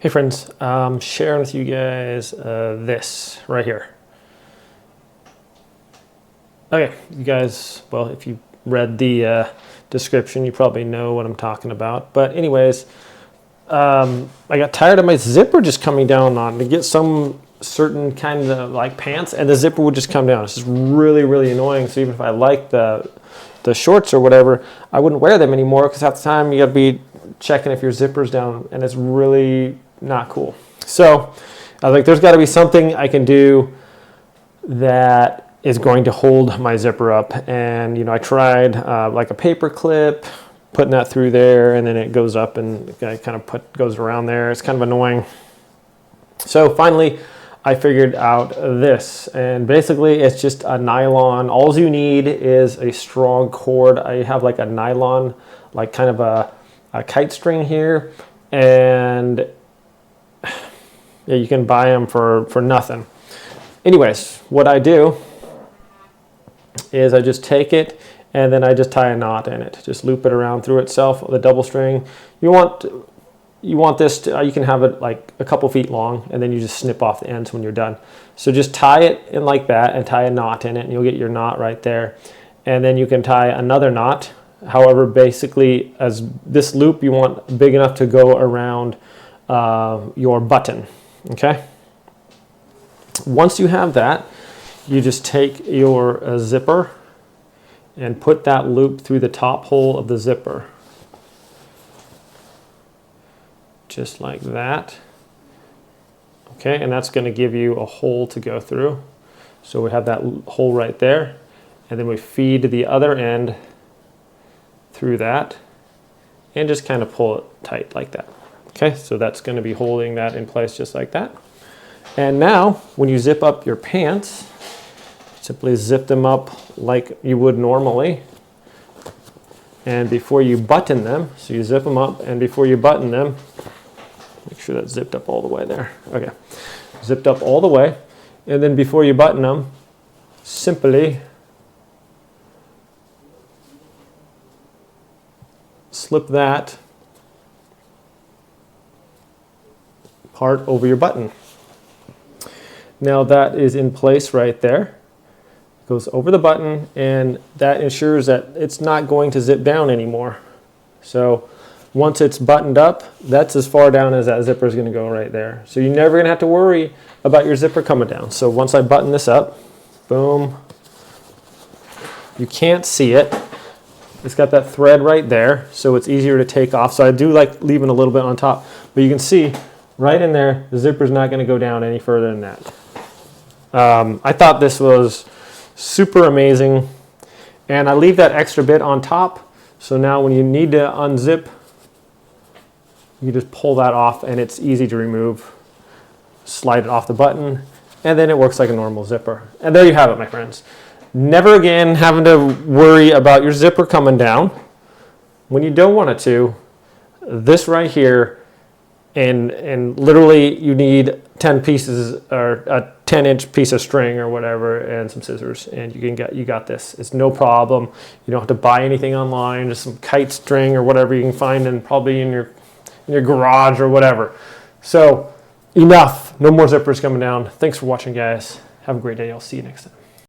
Hey friends, I'm sharing with you guys this right here. Okay, you guys, well, if you read the description, you probably know what I'm talking about. But anyways, I got tired of my zipper just coming down on to get some certain kind of like pants, and the zipper would just come down. It's just really, really annoying. So even if I like the shorts or whatever, I wouldn't wear them anymore because half the time you got to be checking if your zipper's down, and it's really not cool. So I was like, there's got to be something I can do that is going to hold my zipper up. And, you know, I tried like a paper clip, putting that through there, and then it goes up and it kind of goes around there. It's kind of annoying. So finally, I figured out this, and basically it's just a nylon. All you need is a strong cord. I have like a nylon, like kind of a kite string here, and yeah, you can buy them for nothing. Anyways, what I do is I just take it and then I just tie a knot in it. Just loop it around through itself, the double string. You want this to, you can have it like a couple feet long, and then you just snip off the ends when you're done. So just tie it in like that and tie a knot in it, and you'll get your knot right there. And then you can tie another knot. However, basically, as this loop you want big enough to go around your button. Okay. Once you have that, you just take your zipper and put that loop through the top hole of the zipper. Just like that. Okay, and that's going to give you a hole to go through. So we have that hole right there, and then we feed the other end through that and just kind of pull it tight like that. Okay, so that's going to be holding that in place just like that. And now when you zip up your pants, simply zip them up like you would normally. And before you button them, so you zip them up, and before you button them, make sure that's zipped up all the way there. Okay, zipped up all the way. And then before you button them, simply slip that part over your button. Now that is in place right there. It goes over the button, and that ensures that it's not going to zip down anymore. So once it's buttoned up, that's as far down as that zipper is going to go right there. So you're never going to have to worry about your zipper coming down. So once I button this up, boom, you can't see it. It's got that thread right there, so it's easier to take off. So I do like leaving a little bit on top, but you can see right in there, the zipper's not going to go down any further than that. I thought this was super amazing, and I leave that extra bit on top. So now when you need to unzip, you just pull that off, and it's easy to remove. Slide it off the button, and then it works like a normal zipper. And there you have it, my friends. Never again having to worry about your zipper coming down when you don't want it to. This right here, and literally you need 10 pieces or a 10-inch piece of string or whatever, and some scissors, and you got this. It's no problem. You don't have to buy anything online, just some kite string or whatever you can find and probably in your garage or whatever. So enough. No more zippers coming down. Thanks for watching, guys. Have a great day. I'll see you next time.